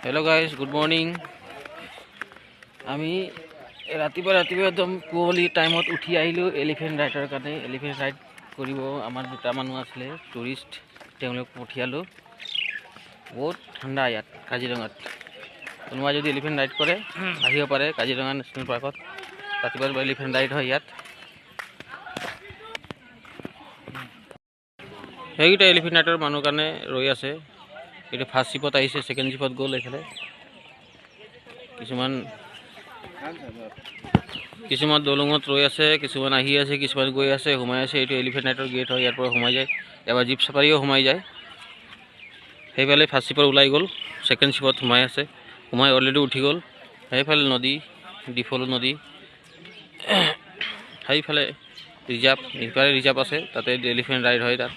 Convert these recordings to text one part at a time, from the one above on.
hello guys good morning आमी रातिपुवा एकदम कुवली टाइमत उठी आहिलो एलिफेंट राइडर কাৰণে एलिफेंट राइड কৰিব আমাৰ দুটা মানুহ আছিল টুৰিষ্ট তেওঁলোক পঠিয়ালো বহুত ঠান্ডা ইয়াত কাজিৰঙাত কোনোবা যদি এলিফেंट राइड কৰে আহিব পাৰে কাজিৰঙা ন্যাশনাল পাৰ্কত ৰাতিপুৱা এলিফেंट राइड হয় ইয়াত এইটা এলিফেंट राइडर মানুহ কাৰণে ৰৈ আছে এটা ফাৰ্স্ট জিপত আহিছে সেকেন্ড জিপত গ'ল এখানে কিছুমান দলঙত ৰৈ আছে কিছুমান আহি আছে কিছুমান গৈ আছে ঘুমাই আছে এটো এলিফেंट राइडर গেট হয় ইয়াৰ পৰা ঘুমাই যায় এবাৰ জিপ সাফাৰিও ঘুমাই যায় সেইফালে ফাৰ্স্ট জিপৰ ওলাই গ'ল সেকেন্ড জিপত ঘুমাই আছে ঘুমাই অলৰেডি উঠি গ'ল সেইফালে নদী ডিফল নদী সেইফালে ৰিজাৰ্ভ আছে তাতে এলিফেंट राइड হয় তাত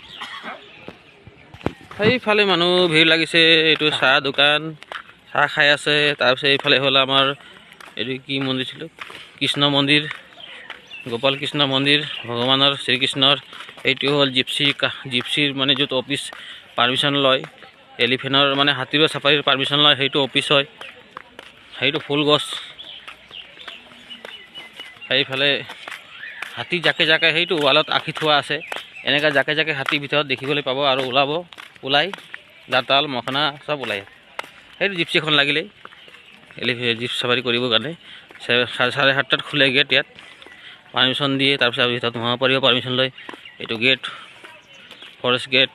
সেইফালে মানুহ ভিৰ লাগিছে এটো চাহ দোকান চাহ খাই আছে তাৰপিছত এইফালে হল আমাৰ এটো কি মন্দিৰ ছিল কৃষ্ণ মন্দিৰ গোপাল কৃষ্ণ মন্দিৰ ভগৱানৰ শ্ৰীকৃষ্ণৰ এইটো হল জিপসিৰ মানে যত অফিস পাৰমিশন লয় এলিফেন্টৰ মানে হাতীৰ সাফাৰিৰ পারমিশন লয় সেইটো অফিস হয় সেইটো ফুল গছ এইফালে হাতী জাকে জাকে সেইটো ওয়ালত আঁকি থোৱা আছে এনেকা জাকে জাকে হাতী ভিতৰত দেখিবলৈ পাব আৰু ওলাই দাঁতাল মখনা সব ওলাই সেইটো জিপসিখন লাগিলে এলিফেন্ট জিপ সাফারি কৰিব কাৰণে 7:30 খুলে গেট ইয়াত পাৰমিশন দিয়ে তাৰপিছত ভিতৰত সোমাব পাৰিব পাৰমিশন লয় এইটো গেট ফৰেষ্ট গেট